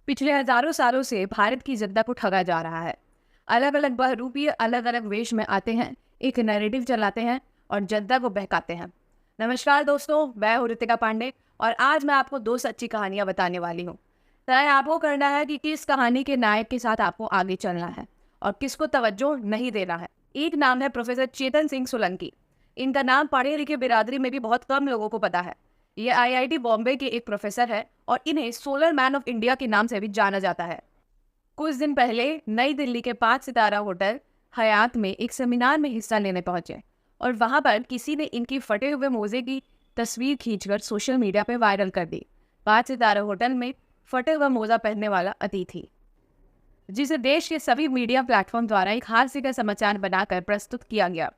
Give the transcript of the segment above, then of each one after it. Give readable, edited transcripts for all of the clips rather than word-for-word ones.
पिछले हजारों सालों से भारत की जनता को ठगा जा रहा है। अलग अलग बहरूपी अलग अलग वेश में आते हैं, एक नैरेटिव चलाते हैं और जनता को बहकाते हैं। नमस्कार दोस्तों, मैं हूं ऋतिका पांडे और आज मैं आपको दो सच्ची कहानियां बताने वाली हूं। तय आपको करना है कि किस कहानी के नायक के साथ आपको आगे चलना है और किसको तवज्जो नहीं देना है। एक नाम है प्रोफेसर चेतन सिंह सोलंकी। इनका नाम पढ़े लिखे बिरादरी में भी बहुत कम लोगों को पता है। ये आईआईटी बॉम्बे के एक प्रोफेसर है और इन्हें सोलर मैन ऑफ इंडिया के नाम से भी जाना जाता है। कुछ दिन पहले नई दिल्ली के 5 सितारा होटल हयात में एक सेमिनार में हिस्सा लेने पहुंचे और वहां पर किसी ने इनकी फटे हुए मोजे की तस्वीर खींचकर सोशल मीडिया पर वायरल कर दी। 5 सितारा होटल में फटे हुए मोजा पहनने वाला अतिथि, जिसे देश के सभी मीडिया प्लेटफॉर्म द्वारा एक हास्य का समाचार बनाकर प्रस्तुत किया गया।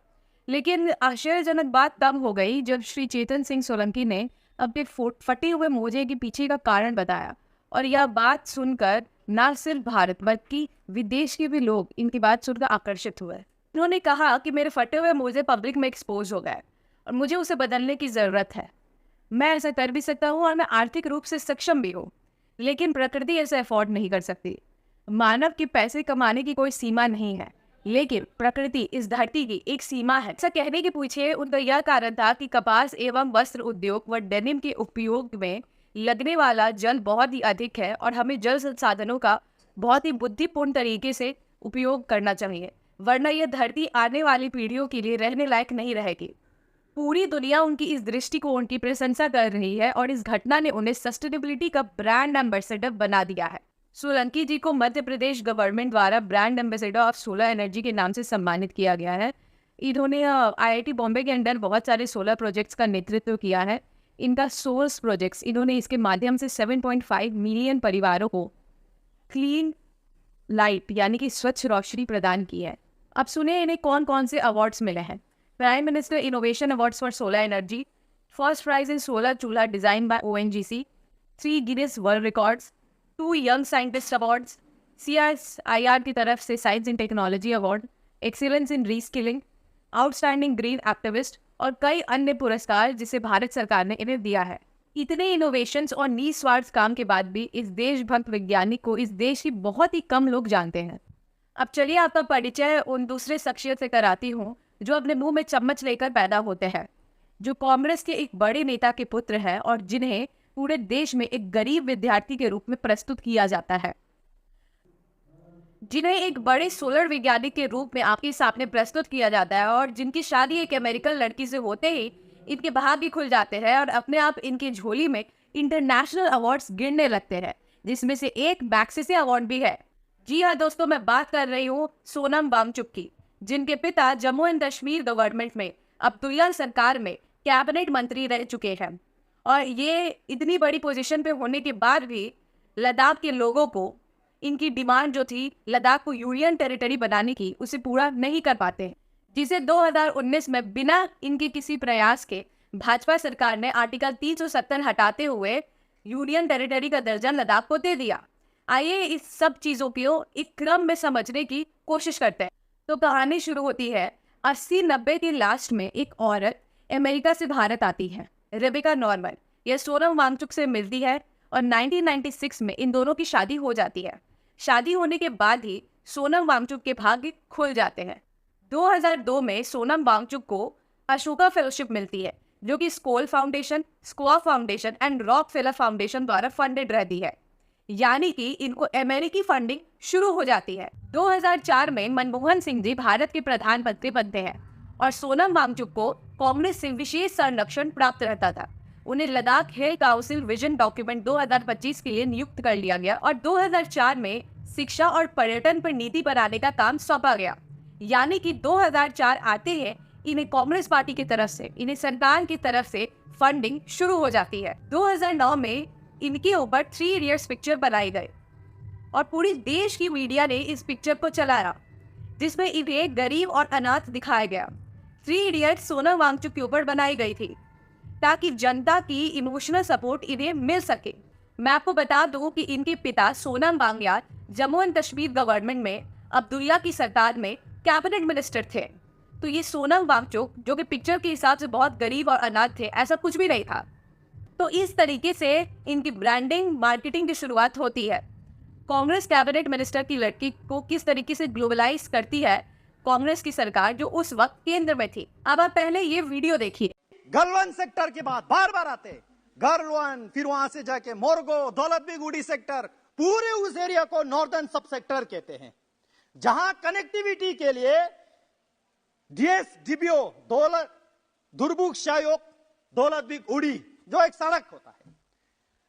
लेकिन आश्चर्यजनक बात तब हो गई जब श्री चेतन सिंह सोलंकी ने अपने फटे हुए मोजे के पीछे का कारण बताया और यह बात सुनकर न सिर्फ भारत बल्कि विदेश के भी लोग इनकी बात सुनकर आकर्षित हुए। उन्होंने कहा कि मेरे फटे हुए मोजे पब्लिक में एक्सपोज हो गए और मुझे उसे बदलने की ज़रूरत है। मैं ऐसा कर भी सकता हूँ और मैं आर्थिक रूप से सक्षम भी हूँ, लेकिन प्रकृति ऐसे अफोर्ड नहीं कर सकती। मानव के पैसे कमाने की कोई सीमा नहीं है, लेकिन प्रकृति इस धरती की एक सीमा है। ऐसा कहने के पीछे उनका यह कारण था कि कपास एवं वस्त्र उद्योग व डेनिम के उपयोग में लगने वाला जल बहुत ही अधिक है और हमें जल संसाधनों का बहुत ही बुद्धिपूर्ण तरीके से उपयोग करना चाहिए, वरना यह धरती आने वाली पीढ़ियों के लिए रहने लायक नहीं रहेगी। पूरी दुनिया उनकी इस दृष्टिकोण की प्रशंसा कर रही है और इस घटना ने उन्हें सस्टेनेबिलिटी का ब्रांड एम्बेसडर बना दिया है। सोलंकी जी को मध्य प्रदेश गवर्नमेंट द्वारा brand ambassador of solar energy के नाम से सम्मानित किया गया है। इन्होंने आईआईटी बॉम्बे के अंडर बहुत सारे सोलर प्रोजेक्ट्स का नेतृत्व किया है। इनका सोर्स प्रोजेक्ट्स, इन्होंने इसके माध्यम से 7.5 मिलियन परिवारों को क्लीन लाइट यानी कि स्वच्छ रोशनी प्रदान की है। अब सुनिए इन्हें कौन कौन से अवार्ड्स मिले हैं। Prime minister innovation awards for solar energy, first prize in solar chulha design by ONGC, 3 Guinness world records, 2 young scientist awards, CSIR की तरफ से science and technology award, excellence in reskilling, outstanding green activist और कई अन्य पुरस्कार जिसे भारत सरकार ने इन्हें दिया है। इतने इनोवेशंस और निस्वार्थ काम के बाद भी इस देशभक्त वैज्ञानिक को इस देश की बहुत ही कम लोग जानते हैं। अब चलिए आपका परिचय उन दूसरे शख्सियत से कराती हूँ जो अपने मुंह में चम्मच लेकर पैदा होते हैं, जो कांग्रेस के एक बड़े नेता के पुत्र हैं और जिन्हें पूरे देश में एक गरीब विद्यार्थी के रूप में प्रस्तुत किया जाता है, जिन्हें एक बड़े सोलर वैज्ञानिक के रूप में आपके सामने प्रस्तुत किया जाता है और जिनकी शादी एक अमेरिकन लड़की से होते ही इनके भाग्य खुल जाते हैं और अपने आप इनकी झोली में इंटरनेशनल अवार्ड्स गिरने लगते हैं, जिसमें से एक मैग्सेसे अवार्ड भी है। जी हाँ दोस्तों, मैं बात कर रही हूँ सोनम वांगचुक की, जिनके पिता जम्मू एंड कश्मीर गवर्नमेंट में अब्दुल्ला सरकार में कैबिनेट मंत्री रह चुके हैं और ये इतनी बड़ी पोजीशन पे होने के बाद भी लद्दाख के लोगों को इनकी डिमांड जो थी लद्दाख को यूनियन टेरिटरी बनाने की, उसे पूरा नहीं कर पाते, जिसे 2019 में बिना इनके किसी प्रयास के भाजपा सरकार ने आर्टिकल 370 हटाते हुए यूनियन टेरिटरी का दर्जा लद्दाख को दे दिया। आइए इस सब चीज़ों को एक क्रम में समझने की कोशिश करते हैं। तो कहानी शुरू होती है 80-90 के लास्ट में। एक औरत अमेरिका से भारत आती है, रेबिका नॉर्मन। यह सोनम वांगचुक से मिलती है और 1996 में इन दोनों की शादी हो जाती है। शादी होने के बाद ही सोनम वांगचुक के भाग्य खुल जाते हैं। 2002 में सोनम वांगचुक को अशोका फेलोशिप मिलती है, जो कि Skoll foundation, Schwab foundation and Rockefeller foundation द्वारा फंडेड रहती है, यानी कि इनको अमेरिकी फंडिंग शुरू हो जाती है। 2004 में मनमोहन सिंह जी भारत के प्रधानमंत्री बनते हैं और सोनम वांगचुक को कांग्रेस से विशेष संरक्षण प्राप्त रहता था। उन्हें लद्दाख हिल काउंसिल विजन डॉक्यूमेंट 2025 के लिए नियुक्त कर लिया गया और 2004 में शिक्षा और पर्यटन पर नीति बनाने का काम सौंपा गया, यानी कि 2004 आते हैं इन्हें कांग्रेस पार्टी की तरफ से, इन्हें सरकार की तरफ से फंडिंग शुरू हो जाती है। 2009 में इनके ऊपर 3 इडियट्स पिक्चर बनाई गई और पूरी देश की मीडिया ने इस पिक्चर को चलाया, जिसमें इन्हें गरीब और अनाथ दिखाया गया। 3 इडियट्स सोनम वांगचुक के ऊपर बनाई गई थी ताकि जनता की इमोशनल सपोर्ट इन्हें मिल सके। मैं आपको बता दूं कि इनके पिता सोनम वांगयार जम्मू एंड कश्मीर गवर्नमेंट में अब्दुल्ला की सरकार में कैबिनेट मिनिस्टर थे। तो ये सोनम वांगचुक जो कि पिक्चर के हिसाब से बहुत गरीब और अनाथ थे, ऐसा कुछ भी नहीं था। तो इस तरीके से इनकी ब्रांडिंग मार्केटिंग की शुरुआत होती है। कांग्रेस कैबिनेट मिनिस्टर की लड़की को किस तरीके से ग्लोबलाइज करती है कांग्रेस की सरकार जो उस वक्त केंद्र में थी। अब आप पहले ये वीडियो देखिए। गलवान सेक्टर के बाद बार बार आते, गलवान, फिर वहां से जाके मोरगो, दौलतबेगुड़ी सेक्टर, पूरे उस एरिया को नॉर्दर्न सब सेक्टर कहते हैं, जहां कनेक्टिविटी के लिए डीएसडीबीओ दुर्बुक शायोग दौलतबेगुड़ी जो एक सड़क होता है,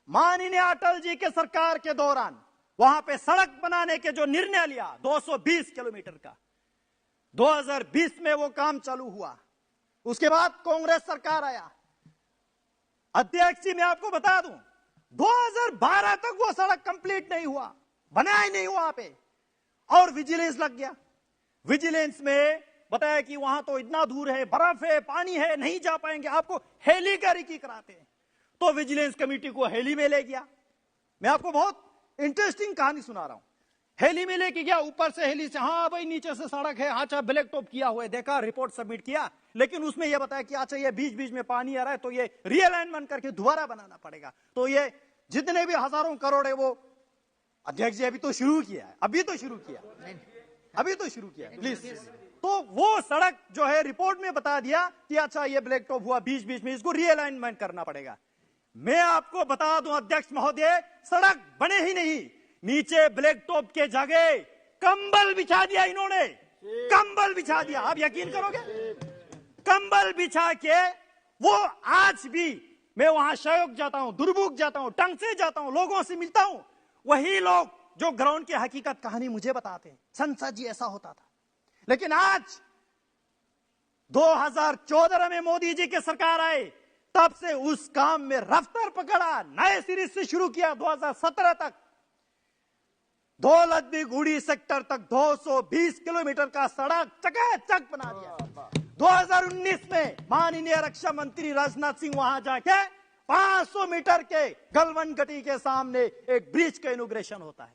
माननीय अटल जी के सरकार के दौरान वहां पे सड़क बनाने के जो निर्णय लिया 220 किलोमीटर का, 2020 में वो काम चालू हुआ। उसके बाद कांग्रेस सरकार आया। अध्यक्ष जी मैं आपको बता दूं 2012 तक वो सड़क कंप्लीट नहीं हुआ, बना ही नहीं वहां पे, और विजिलेंस लग गया। विजिलेंस में बताया कि वहां तो इतना दूर है, बर्फ है, पानी है, नहीं जा पाएंगे, आपको हेली की कराते हैं। तो विजिलेंस कमेटी को हेली में ले गया। मैं आपको बहुत इंटरेस्टिंग कहानी सुना रहा हूं। हेली में लेके गया, ऊपर से हेली से, हाँ भाई नीचे से सड़क है, अच्छा ब्लैक टॉप किया हुआ है, देखा, रिपोर्ट सबमिट किया, लेकिन उसमें यह बताया कि अच्छा ये बीच बीच में पानी आ रहा है तो ये रीअलाइनमेंट करके दोबारा बनाना पड़ेगा। तो ये जितने भी हजारों करोड़ है वो अध्यक्ष जी अभी तो शुरू किया है, अभी तो शुरू किया प्लीज। तो वो सड़क जो है रिपोर्ट में बता दिया कि अच्छा ये ब्लैक टॉप हुआ, बीच बीच में इसको रीअलाइनमेंट करना पड़ेगा। मैं आपको बता दूं अध्यक्ष महोदय, सड़क बने ही नहीं, नीचे ब्लैक टॉप के जगह कंबल बिछा दिया इन्होंने, कंबल बिछा दिया। आप यकीन करोगे, कंबल बिछा के वो आज भी मैं वहां शायोग जाता हूं, दुर्बुक जाता हूं, टंग से जाता हूं, लोगों से मिलता हूं, वही लोग जो ग्राउंड की हकीकत कहानी मुझे बताते हैं, संसद जी ऐसा होता था। लेकिन आज 2014 में मोदी जी की सरकार आए, तब से उस काम में रफ्तार पकड़ा, नए सिरे से शुरू किया। 2017 तक दौलतबेगुड़ी सेक्टर तक 220 किलोमीटर का सड़क चकाचक बना दिया। 2019 में माननीय रक्षा मंत्री राजनाथ सिंह वहां जाके 500 मीटर के गलवन घाटी के सामने एक ब्रिज का इनॉग्रेशन होता है।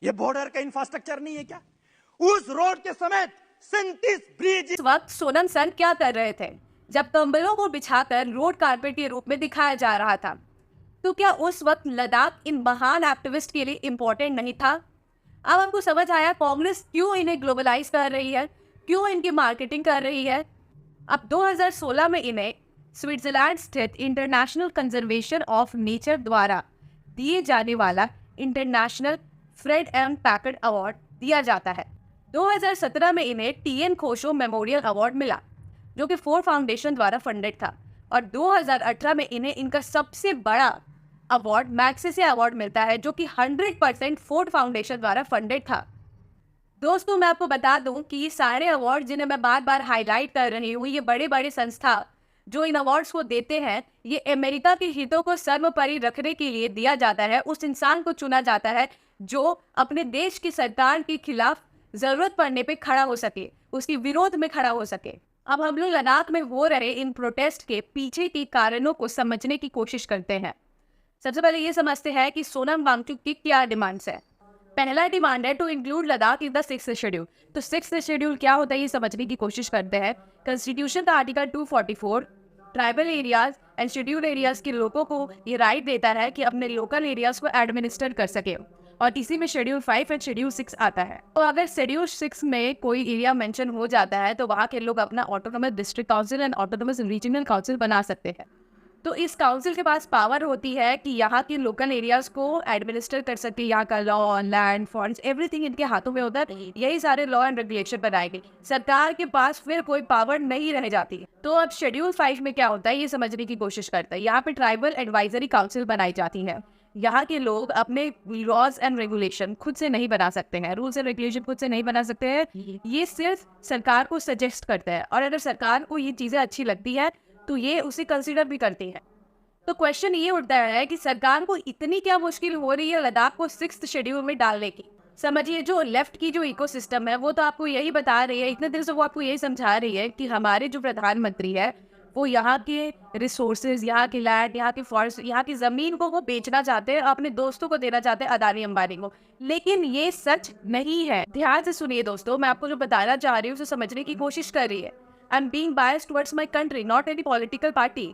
यह बॉर्डर का इंफ्रास्ट्रक्चर नहीं है क्या? उस रोड के समेत 37 ब्रिज। इस वक्त सोनम सन क्या कर रहे थे जब कंबलों को बिछाकर रोड कारपेट के रूप में दिखाया जा रहा था? तो क्या उस वक्त लद्दाख इन महान एक्टिविस्ट के लिए इंपॉर्टेंट नहीं था? अब आपको समझ आया कांग्रेस क्यों इन्हें ग्लोबलाइज कर रही है, क्यों इनकी मार्केटिंग कर रही है। अब 2016 में इन्हें स्विट्जरलैंड स्थित इंटरनेशनल कंजर्वेशन ऑफ नेचर द्वारा दिए जाने वाला international Fred M Packard award दिया जाता है। 2017 में इन्हें टीएन खोशो मेमोरियल अवार्ड मिला जो कि फोर्ड फाउंडेशन द्वारा फंडेड था, और 2018 में इन्हें इनका सबसे बड़ा अवार्ड मैग्सेसे अवार्ड मिलता है जो कि 100% फोर्ड फाउंडेशन द्वारा फंडेड था। दोस्तों मैं आपको बता दूं कि ये सारे अवार्ड जिन्हें मैं बार बार हाईलाइट कर रही हूँ, ये बड़े बड़े संस्था जो इन अवार्ड्स को देते हैं, ये अमेरिका के हितों को सर्वोपरि रखने के लिए दिया जाता है। उस इंसान को चुना जाता है जो अपने देश की सरकार के खिलाफ जरूरत पड़ने पे खड़ा हो सके, उसकी विरोध में खड़ा हो सके। अब हम लोग लद्दाख में हो रहे इन प्रोटेस्ट के पीछे के कारणों को समझने की कोशिश करते हैं। सबसे पहले ये समझते हैं कि सोनम वांगचुक की क्या डिमांड्स है। पहला डिमांड है to include Ladakh in the 6th schedule. तो 6th शेड्यूल क्या होता है ये समझने की कोशिश करते हैं। कॉन्स्टिट्यूशन का article 244 tribal areas and schedule areas के लोगों को ये राइट देता है कि अपने लोकल एरियाज को एडमिनिस्टर कर सके, और इसी में शेड्यूल 5 एंड शेड्यूल 6 आता है। तो अगर शेड्यूल 6 में कोई एरिया मेंशन हो जाता है तो वहाँ के लोग अपना autonomous district council and autonomous regional council बना सकते हैं। तो इस काउंसिल के पास पावर होती है कि यहाँ के लोकल एरियाज को एडमिनिस्टर कर सके। यहाँ का लॉ, लैंड, फॉरेस्ट, एवरीथिंग इनके हाथों में होता है। यही सारे लॉ एंड रेगुलेशन बनाएंगे। सरकार के पास फिर कोई पावर नहीं रह जाती। तो अब शेड्यूल 5 में क्या होता है ये समझने की कोशिश करते हैं। यहाँ पे ट्राइबल एडवाइजरी काउंसिल बनाई जाती है। यहाँ के लोग अपने लॉज एंड रेगुलेशन खुद से नहीं बना सकते हैं, रूल्स एंड रेगुलेशन खुद से नहीं बना सकते हैं। ये सिर्फ सरकार को सजेस्ट करते हैं, और अगर सरकार को ये चीज़ें अच्छी लगती है तो ये उसे कंसीडर भी करती है। तो क्वेश्चन ये उठता है कि सरकार को इतनी क्या मुश्किल हो रही है लद्दाख को 6th शेड्यूल में डालने की। समझिए जो लेफ्ट की जो इकोसिस्टम है वो तो आपको यही बता रही है, इतने देर से वो आपको यही समझा रही है कि हमारे जो प्रधानमंत्री है वो यहाँ के रिसोर्सेज, यहाँ के लैंड, यहाँ के फॉरेस्ट, यहाँ की ज़मीन को वो बेचना चाहते हैं, अपने दोस्तों को देना चाहते हैं, अदानी अंबानी को। लेकिन ये सच नहीं है। ध्यान से सुनिए दोस्तों, मैं आपको जो बताना चाह रही हूँ उसे समझने की कोशिश कर रही है। I am being biased towards my country, not any political party.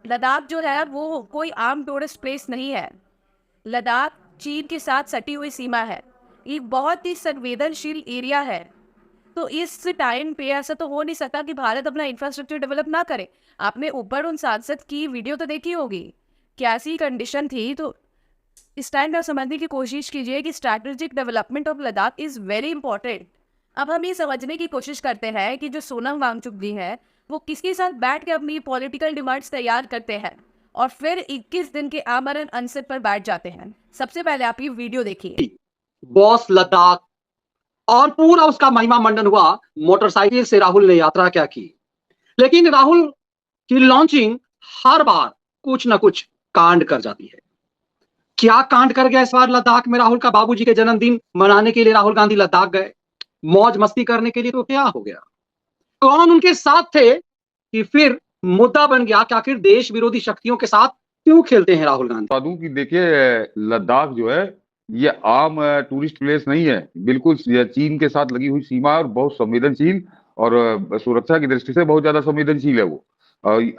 Ladakh जो है वो कोई आर्म टूरिस्ट प्लेस नहीं है। लद्दाख चीन के साथ सटी हुई सीमा है, ये बहुत ही संवेदनशील एरिया है। तो इस टाइम पे ऐसा तो हो नहीं सकता कि भारत अपना इंफ्रास्ट्रक्चर डेवलप ना करे। आपने ऊपर उन सांसद की वीडियो तो देखी होगी, कैसी कंडीशन थी। तो इस टाइम पे समझने की कोशिश कीजिए कि strategic development of Ladakh is very important. अब हम ये समझने की कोशिश करते हैं कि जो सोनम वांगचुक जी है वो किसके साथ बैठ के अपनी पॉलिटिकल डिमांड्स तैयार करते हैं और फिर 21 दिन के आमरण अनशन पर बैठ जाते हैं। सबसे पहले आप ये वीडियो देखिए। बॉस लद्दाख, और पूरा उसका महिमा मंडन हुआ। मोटरसाइकिल से राहुल ने यात्रा क्या की, लेकिन राहुल की लॉन्चिंग हर बार कुछ ना कुछ कांड कर जाती है। क्या कांड कर गया इस बार लद्दाख में? राहुल का बाबूजी के जन्मदिन मनाने के लिए राहुल गांधी लद्दाख गए, मौज मस्ती करने के लिए। तो क्या हो गया? कौन उनके साथ थे कि फिर मुद्दा बन गया कि आखिर देश विरोधी शक्तियों के साथ क्यों खेलते हैं राहुल गांधी? बता दूं कि देखिए, लद्दाख जो है ये आम टूरिस्ट प्लेस नहीं है। बिल्कुल ये चीन के साथ लगी हुई सीमा है और बहुत संवेदनशील और सुरक्षा की दृष्टि से बहुत ज्यादा संवेदनशील है वो।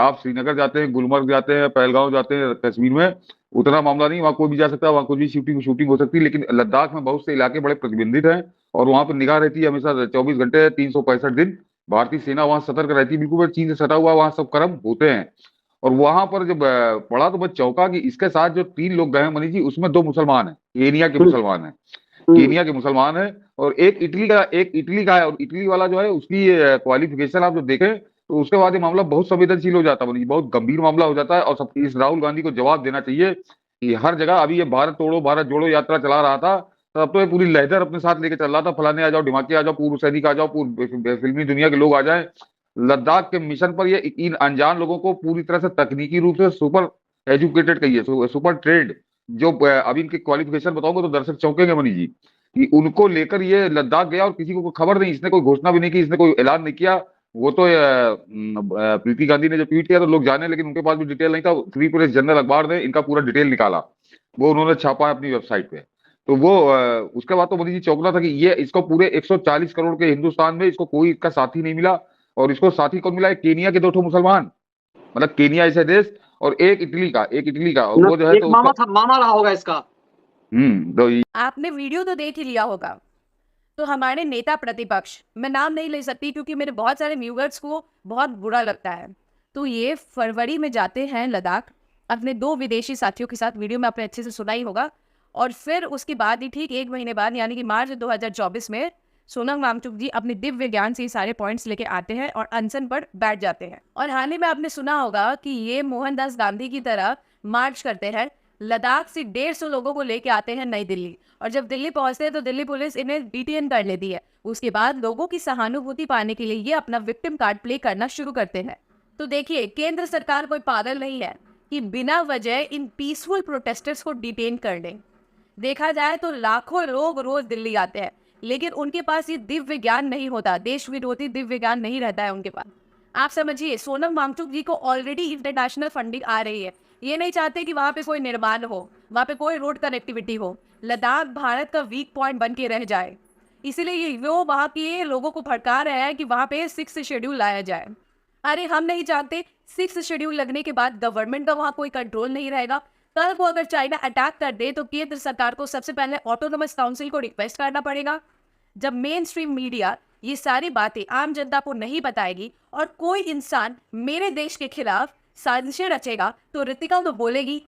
आप श्रीनगर जाते हैं, गुलमर्ग जाते हैं, पहलगांव जाते हैं कश्मीर में, उतना मामला नहीं, वहाँ कोई भी जा सकता है, वहाँ कोई भी शूटिंग हो सकती है। लेकिन लद्दाख में बहुत से इलाके बड़े प्रतिबंधित हैं और वहाँ पर निगाह रहती है हमेशा 24 घंटे 365 दिन। भारतीय सेना वहाँ सतर्क रहती है, बिल्कुल चीन से सटा हुआ, वहाँ सब कर्म होते हैं। और वहां पर जब पढ़ा तो मैं चौंका कि इसके साथ जो 3 लोग गए हैं मनीष जी, उसमें 2 मुसलमान हैं, केनिया के मुसलमान हैं, केनिया के मुसलमान हैं, और एक इटली का है। और इटली वाला जो है उसकी क्वालिफिकेशन आप जो देखें तो उसके बाद ये मामला बहुत संवेदनशील हो जाता है मनीष जी, बहुत गंभीर मामला हो जाता है। और सब इस राहुल गांधी को जवाब देना चाहिए कि हर जगह अभी ये भारत तोड़ो भारत जोड़ो यात्रा चला रहा था, तब तो ये पूरी लहर अपने साथ लेके चल रहा था, फलाने आ जाओ, ढिमाके आ जाओ, पूर्व सैनिक आ जाओ, पूर्व फिल्मी दुनिया के लोग आ जाए। लद्दाख के मिशन पर ये इन अनजान लोगों को पूरी तरह से तकनीकी रूप से सुपर एजुकेटेड कहिए, सुपर ट्रेड, जो अभी इनके क्वालिफिकेशन बताऊंगा तो दर्शक चौंकेंगे मनीष जी, कि उनको लेकर ये लद्दाख गया और किसी को कोई खबर नहीं, इसने कोई घोषणा भी नहीं की, इसने कोई ऐलान नहीं किया। वो तो प्रीति गांधी ने जो ट्वीट किया तो लोग जाने, लेकिन उनके पास भी डिटेल नहीं था। फ्री प्रेस जर्नल अखबार ने इनका पूरा डिटेल निकाला, वो उन्होंने छापा है अपनी वेबसाइट पे। तो वो उसके बाद तो मनीष जी चौंकना था कि ये इसको पूरे 140 करोड़ के हिंदुस्तान में इसको कोई इसका साथी नहीं मिला। और इसको साथी कौन मिला? केनिया के 2 मुसलमान, मतलब केनिया ऐसे देश, और एक इटली का, और वो जो है एक तो मामा था, मामा रहा होगा इसका। तो आपने वीडियो तो देख ही लिया होगा। तो हमारे नेता प्रतिपक्ष, मैं नाम नहीं ले सकती क्योंकि मेरे बहुत सारे व्यूअर्स को बहुत बुरा लगता है, तो ये फरवरी में जाते हैं लद्दाख अपने 2 विदेशी साथियों के साथ। वीडियो में आपने अच्छे से सुना ही होगा। और फिर उसके बाद ही ठीक 1 महीने बाद यानी कि मार्च 2024 में सोनम वांगचुक जी अपने दिव्य ज्ञान से ये सारे पॉइंट्स लेके आते हैं और अनशन पर बैठ जाते हैं। और हाल ही में आपने सुना होगा कि ये मोहनदास गांधी की तरह मार्च करते हैं, लद्दाख से 150 लोगों को लेके आते हैं नई दिल्ली। और जब दिल्ली पहुंचते हैं तो दिल्ली पुलिस इन्हें डिटेन कर लेती है। उसके बाद लोगों की सहानुभूति पाने के लिए ये अपना विक्टिम कार्ड प्ले करना शुरू करते हैं। तो देखिए, केंद्र सरकार कोई पागल नहीं है कि बिना वजह इन पीसफुल प्रोटेस्टर्स को डिटेन कर दें। देखा जाए तो लाखों लोग रोज दिल्ली आते हैं, लेकिन उनके पास ये दिव्य ज्ञान नहीं होता, देश विरोधी दिव्य ज्ञान नहीं रहता है उनके पास। आप समझिए, सोनम वांगचुक जी को ऑलरेडी इंटरनेशनल फंडिंग आ रही है। ये नहीं चाहते कि वहाँ पे कोई निर्माण हो, वहाँ पे कोई रोड कनेक्टिविटी हो, लद्दाख भारत का वीक पॉइंट बन के रह जाए। इसीलिए वो वहाँ के लोगों को भड़का रहे हैं कि वहाँ पे 6th शेड्यूल लाया जाए। अरे हम नहीं जानते 6th शेड्यूल लगने के बाद गवर्नमेंट का वहाँ कोई कंट्रोल नहीं रहेगा। कल को अगर चाइना अटैक कर दे तो केंद्र सरकार को सबसे पहले ऑटोनोमस काउंसिल को रिक्वेस्ट करना पड़ेगा। जब मेन स्ट्रीम मीडिया ये सारी बातें आम जनता को नहीं बताएगी और कोई इंसान मेरे देश के खिलाफ साजिशें रचेगा तो ऋतिका तो बोलेगी